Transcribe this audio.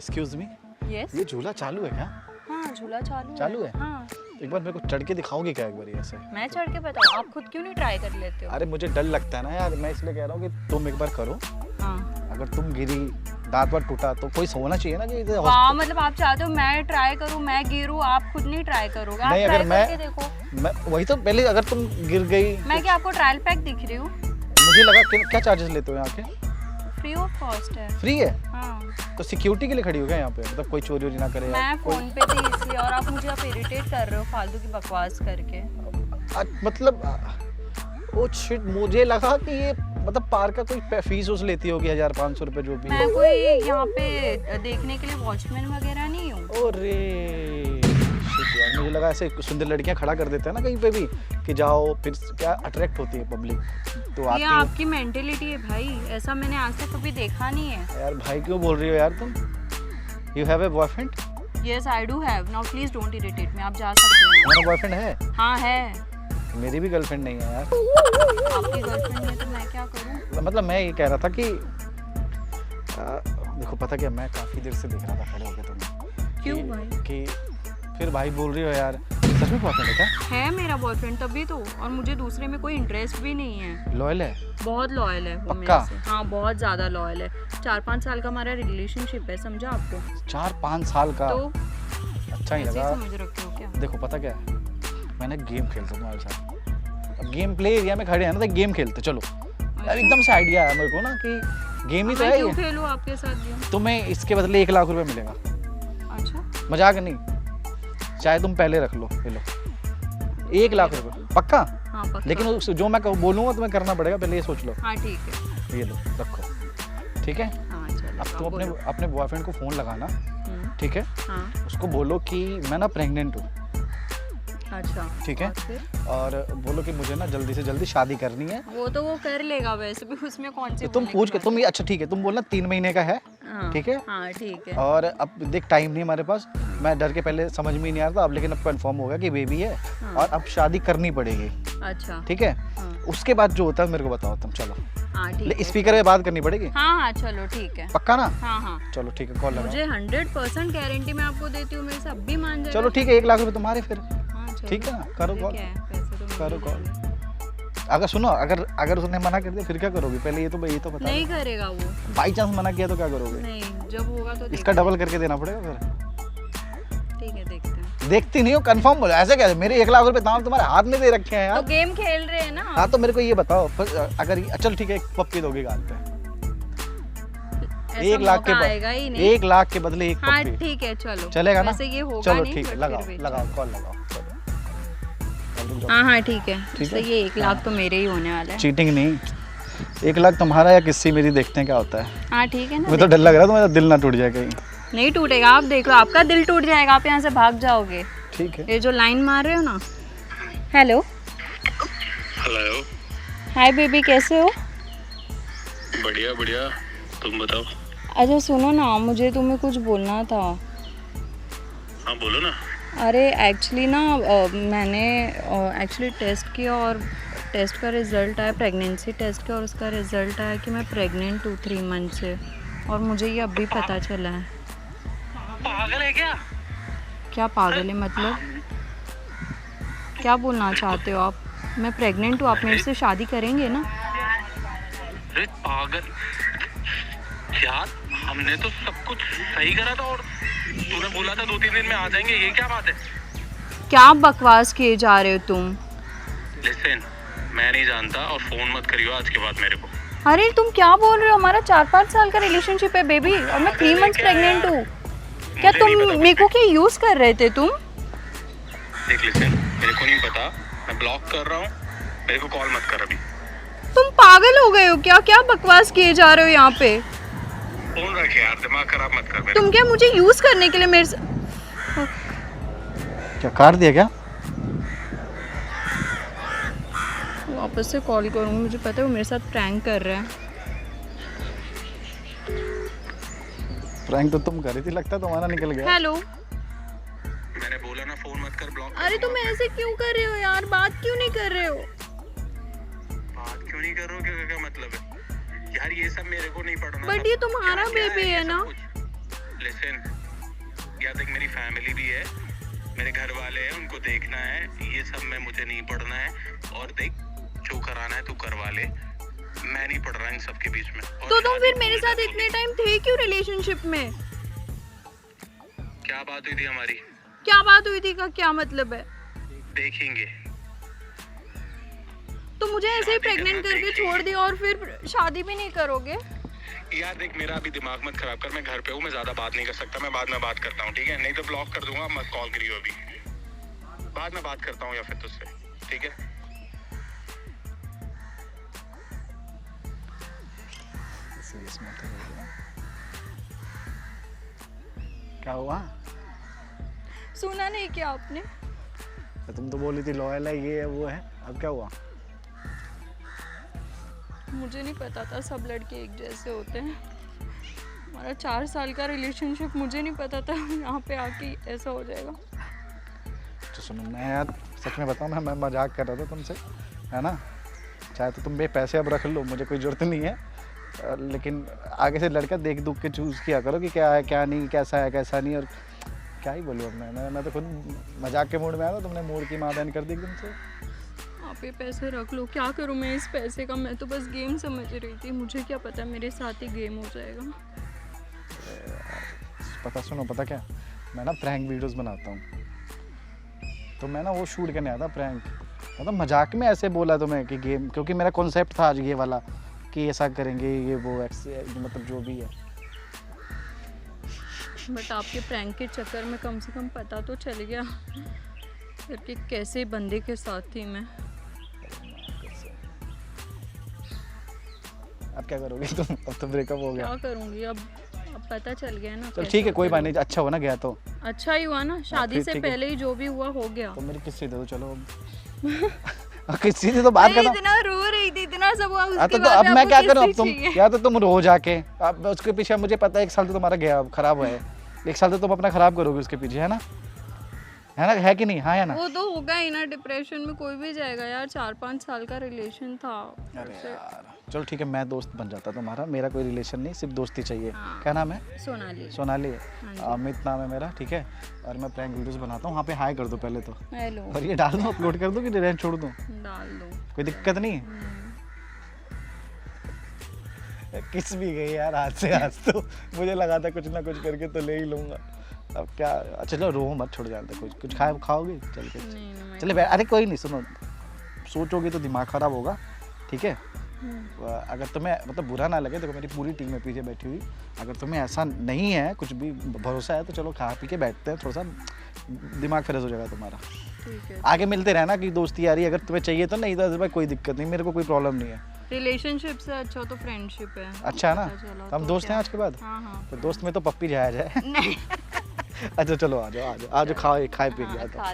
Excuse me, yes. ये झूला चालू है क्या? हाँ झूला चालू है? हाँ। एक बार मेरे को चढ़ के दिखाओगे क्या एक बार ऐसे? मैं चढ़ के बताऊँ, आप खुद क्यों नहीं ट्राई कर लेते हो? अरे मुझे डर लगता है ना यार, मैं इसलिए कह रहा हूँ कि तुम एक बार करो। हाँ। अगर तुम गिरी, दांत वात टूटा तो कोई होना चाहिए ना कि इधर हाँ मतलब आप चाहते हो मैं ट्राई करूँ, मैं गिरूँ, आप खुद नहीं ट्राई करोगे? आप नहीं, ट्राई अगर मैं- करके देखो। मैं वही तो पहले, अगर तुम गिर गई मैं क्या आपको ट्रायल पैक दिख रही हूँ? मुझे लगा कि क्या चार्जेस लेते हो यहाँ के? फ्री ऑफ कॉस्ट है। फ्री है? हाँ। तो सिक्योरिटी के लिए खड़ी हो गया यहाँ पे, मतलब कोई चोरी वोरी ना करे? मैं फोन पे थी इसलिए, और आप मुझे आप इरिटेट कर रहे हो फालतू की बकवास करके। मतलब ओ शिट, मुझे लगा कि ये मतलब पार्क का कोई फीस उस लेती होगी 1500 रुपए जो भी है। मैं कोई यहाँ पे देखने के लिए वॉचमैन वगैरह नहीं हूँ। अरे शिट यार, मुझे लगा ऐसे सुंदर लड़कियां खड़ा कर देते हैं ना कहीं पे भी कि जाओ, फिर क्या अट्रैक्ट होती है पब्लिक तो आती ये है। आपकी मेंटेलिटी है भाई, ऐसा मैंने आज तक कभी देखा नहीं है। यार भाई क्यों बोल रही हो यार तुम? You have a boyfriend? Yes I do have. Now please don't irritate me, आप जा सकते हो। तुम्हारा बॉयफ्रेंड है? हाँ है। मेरी भी गर्लफ्रेंड नहीं है यार। आपकी गर्लफ्रेंड है तो मैं क्या करूँ? मतलब मैं ये कह रहा था कि देखो पता क्या, मैं काफी देर से देख रहा था खड़े होके तुम्हें। क्यों भाई? कि फिर भाई बोल रही हो यार, सच में बॉयफ्रेंड है क्या? है मेरा बॉयफ्रेंड तभी तो, और मुझे दूसरे में कोई इंटरेस्ट भी नहीं है। लॉयल है? बहुत लॉयल है वो पक्का? मेरे से। हाँ बहुत ज्यादा लॉयल है। 4-5 साल का हमारा रिलेशनशिप है, समझा आपको? 4-5 साल का? तो अच्छा ही ऐसे लगा। समझ रखे हो क्या? देखो पता क्या है, मैंने गेम खेलता तुम्हारे साथ। अब गेम प्ले एरिया में खड़े हैं ना, तो गेम खेलते चलो। यार एकदम से आइडिया आया मेरे को ना कि गेम ही तो मैं है क्यों ये। खेलूं आपके साथ गेम? तुम्हें इसके बदले 1 लाख रुपए मिलेगा। अच्छा मजाक नहीं, चाहे तुम पहले रख लो, ले लो 1 लाख रुपए पक्का। हाँ पक्का। लेकिन जो मैं बोलूँगा तुम्हें करना पड़ेगा, पहले ये सोच लो। हाँ ठीक है। ये लो रखो, ठीक है? हाँ चलो। अब तुम अपने बॉयफ्रेंड को फ़ोन लगाना, ठीक है? हाँ उसको बोलो कि मैं ना प्रेग्नेंट हूँ, अच्छा ठीक है? और फिर? और बोलो कि मुझे ना जल्दी से जल्दी शादी करनी है। वो तो वो कर लेगा वैसे भी, उसमें कौन सी तो तुम बोलने पूछ की के तुम ये, अच्छा ठीक है, तुम बोलना 3 महीने का है, हाँ, ठीक है? हाँ ठीक है। और अब देख टाइम नहीं हमारे पास, मैं डर के पहले समझ में ही नहीं आ रहा था, अब लेकिन अब कंफर्म हो गया कि बेबी है। हाँ। और अब शादी करनी पड़ेगी, अच्छा ठीक है? हाँ। उसके बाद जो होता है मेरे को बताओ तुम, चलो। हाँ ठीक है। स्पीकर पे बात करनी पड़ेगी? हाँ हाँ चलो ठीक है। पक्का ना? हाँ हाँ चलो ठीक है, कॉल लगाओ। मुझे 100% गारंटी मैं आपको देती हूँ, मेरे से अब भी मान जाएगा। चलो ठीक है, 1 लाख रुपए तुम्हारे फिर, हाँ, चलो। ठीक है ना? करो मुझे कॉल, क्या है, पैसे तो करो मिल कॉल। जाएंगे। अगर सुनो, अगर उसने मना कर दिया फिर क्या करोगी? पहले ये तो बता। नहीं करेगा वो। बाई चांस मना किया तो क्या करोगे? नहीं जब होगा तो इसका डबल करके देना पड़ेगा फिर। ठीक है देखते हैं। देखती नहीं हो, कंफर्म बोलो, ऐसे क्या? मेरे 1 लाख रुपए दाम तुम्हारे हाथ में दे रखे हैं तो यार। गेम खेल रहे हैं ना। हाँ तो मेरे को ये बताओ, अगर चल ठीक है, एक पप्पी दोगी गाल पे? ऐसा 1 लाख के मौका आएगा ही बदले, नहीं। 1 लाख के बदले 1 हाँ पप्पी ठीक है चलो। चलेगा ना? वैसे ये होगा चलो नहीं, ठीक है, but लगाओ फिर भी लगाओ, चलो। कॉल लगाओ, चलो। हाँ हाँ ठीक है। ठीक तो है? ये 1 लाख तो मेरे ही होने वाला है। चीटिंग नहीं, 1 लाख तुम्हारा या किसी मेरी, देखते हैं क्या होता है। हाँ ठीक है ना। मुझे तो डर लग रहा है तुम्हारा दिल ना टूट जाए कहीं। नहीं टूटेगा, आप देख लो, आपका दिल टूट जाएगा, आप यहाँ से भाग जाओगे। ठीक है। ये जो लाइन मार रहे हो ना। Hello hello. हाय बेबी, कैसे हो? बढ़िया बढ़िया, तुम बताओ। अच्छा सुनो ना, मुझे तुम्हें कुछ बोलना था। हाँ बोलो ना। अरे एक्चुअली ना मैंने एक्चुअली टेस्ट किया और टेस्ट का रिज़ल्ट आया, प्रेगनेंसी टेस्ट किया और उसका रिज़ल्ट आया कि मैं प्रेग्नेंट हूँ 3 मंथ से, और मुझे ये अभी पता चला है। पागल है क्या? क्या पागल है मतलब? क्या बोलना चाहते हो आप? मैं प्रेग्नेंट हूँ, आप मेरे से शादी करेंगे ना? अरे पागल यार, हमने तो सब कुछ सही करा था और तूने बोला था 2-3 दिन में आ जाएंगे, ये क्या बात है? क्या बकवास किए जा रहे हो तुम? लिसन, मैं नहीं जानता और फोन मत करियो आज के बाद मेरे को। अरे तुम क्या बोल रहे हो? हमारा 4-5 साल का रिलेशनशिप है बेबी, और मैं 3 मंथ प्रेग्नेंट हूँ। क्या तुम मेरे को क्या यूज़ कर रहे थे तुम? देख लिसन, मेरे को नहीं पता, मैं ब्लॉक कर रहा हूँ, मेरे को कॉल मत कर अभी। तुम पागल हो गए हो क्या? क्या बकवास किए जा रहे हो यहाँ पे? फोन रखे यार, दिमाग खराब मत कर मेरा। तुम क्या मुझे यूज़ करने के लिए मेरे से? क्या काट दिया क्या? वापस से कॉल करूँगी, मुझे पता है वो मेरे साथ प्रैंक कर रहा है। प्रैंक तो तुम कर रही थी, लगता है तुम्हारा निकल गया। हेलो। मैंने बोला ना फोन मत कर, ब्लॉक। अरे तुम ऐसे क्यों कर रहे हो यार? बात क्यों नहीं कर रहे हो? बात क्यों नहीं कर रहे हो? क्या मतलब है यार? ये सब मेरे को नहीं पढ़ना। बट ये तुम्हारा क्या बेबी है सब ना? कुछ? लिसन, या देख मेरी फैमिली भी है, मेरे घर वाले हैं, उनको देखना है, ये सब में मुझे नहीं पढ़ना है। और देख जो कराना है तू करवा ले, मैं नहीं पढ़ रहा इन सब के बीच में। और तो तुम शादी फिर मेरे भूल साथ जा इतने टाइम थे क्यों रिलेशनशिप में? क्या बात हुई थी हमारी? क्या बात हुई थी का क्या मतलब है? देखेंगे। तो मुझे ऐसे ही शादी प्रेग्नेंट करना करके छोड़ दिया और फिर शादी भी नहीं करोगे? यार देख मेरा अभी दिमाग मत खराब कर, मैं घर पे हूँ, मैं ज्यादा बात नहीं कर सकता, मैं बाद में बात करता हूँ, ठीक है? नहीं तो ब्लॉक कर दूंगा, मत कॉल करियो अभी, बाद में बात करता हूँ या फिर तुझसे, ठीक है? सीरियस मत हो। क्या हुआ? सुना नहीं क्या आपने? तो तुम तो बोली थी लॉयल है, ये है वो है, अब क्या हुआ? मुझे नहीं पता था सब लड़के एक जैसे होते हैं। हमारा 4 साल का रिलेशनशिप, मुझे नहीं पता था यहाँ पे आके ऐसा हो जाएगा। तो सुनो, मैं यार सच में बताऊँ, मैं मजाक कर रहा था तुमसे, है ना? चाहे तो तुम बे पैसे अब रख लो, मुझे कोई ज़रूरत नहीं है, लेकिन आगे से लड़का देख दुख के चूज़ किया करो कि क्या है क्या नहीं, कैसा है कैसा नहीं। और क्या ही बोलूँ अब मैं तो खुद मजाक के मूड में आया था, तुमने मूड की माँ बहन कर दी एकदम से। आप ये पैसे रख लो, क्या करूँ मैं इस पैसे का? मैं तो बस गेम समझ रही थी, मुझे क्या पता मेरे साथ ही गेम हो जाएगा। सुनो पता क्या, मैं ना प्रैंक वीडियोस बनाता हूँ, तो मैं ना वो शूट करने आया था प्रैंक, मतलब मजाक में ऐसे बोला तुम्हें कि गेम, क्योंकि मेरा कॉन्सेप्ट था आज ये वाला कि ऐसा करेंगे ये वो मतलब जो भी है। बट आपके प्रैंक के चक्कर में कम से कम पता तो चल गया फिर कि कैसे बंदे के साथ थी मैं। अब क्या करोगे तुम? अब तो ब्रेकअप हो गया। क्या करूँगी अब पता चल गया ना। चल ठीक है, कोई बात नहीं, अच्छा हो ना गया तो। अच्छा ही हुआ ना, शादी फिर से ठीक है। पहले ही जो भी हुआ हो गया। तो मेरी किस्से दे दो चलो अब किस्से से तो बात मैं करना। इतना रो रही थी, इतना सब हुआ, उसके तो बाद अब में मैं आपको क्या करूँ? अब किस्से तुम चाहिए? या तो तुम रो जाके, अब उसके पीछे मुझे पता है 1 साल तो तुम्हारा गया खराब हुआ है, 1 साल तो तुम अपना खराब करोगे उसके पीछे, है ना? है कि नहीं? हाँ या ना? वो तो होगा ही ना, डिप्रेशन में कोई भी जाएगा यार। 4-5 साल का रिलेशन था। अरे यार चलो ठीक है, मैं दोस्त बन जाता तुम्हारा, मेरा कोई रिलेशन नहीं, सिर्फ दोस्ती चाहिए। हाँ। क्या नाम है? सोनाली। सोनाली हाँ जी। अमित नाम है मेरा, ठीक है? और मैं प्रैंक वीडियोस बनाता हूँ, वहाँ पे हाई कर दो पहले तो, हेलो। और ये डाल दो, अपलोड कर दो कि डिलीट छोड़ दूँ? डाल दो। कोई दिक्कत नहीं? किस भी गई यार हाथ से, आज तो मुझे लगा था कुछ ना कुछ करके तो ले ही लूँगा। अब क्या, चलो रो मत, छोड़ जाते, कुछ खाओगे चल के? नहीं, चले अरे कोई नहीं, सुनो, सोचोगे तो दिमाग ख़राब होगा, ठीक है? अगर तुम्हें मतलब बुरा ना लगे, देखो मेरी पूरी टीम है पीछे बैठी हुई, अगर तुम्हें ऐसा नहीं है, कुछ भी भरोसा है, तो चलो खा पी के बैठते हैं, थोड़ा सा दिमाग फ्रेश हो जाएगा तुम्हारा। ठीक है। आगे मिलते रहना कि दोस्ती यारी अगर तुम्हें चाहिए तो, नहीं तो भाई कोई दिक्कत नहीं, मेरे को कोई प्रॉब्लम नहीं है। रिलेशनशिप से अच्छा तो फ्रेंडशिप है। अच्छा है ना? पता चला तो हम तो दोस्त क्या? हैं आज के बाद? हाँ हाँ। तो दोस्त में तो पप्पी जाया जाए। नहीं। अच्छा चलो आ जाओ खाओ खाए पी के हाँ, आता हूँ। खा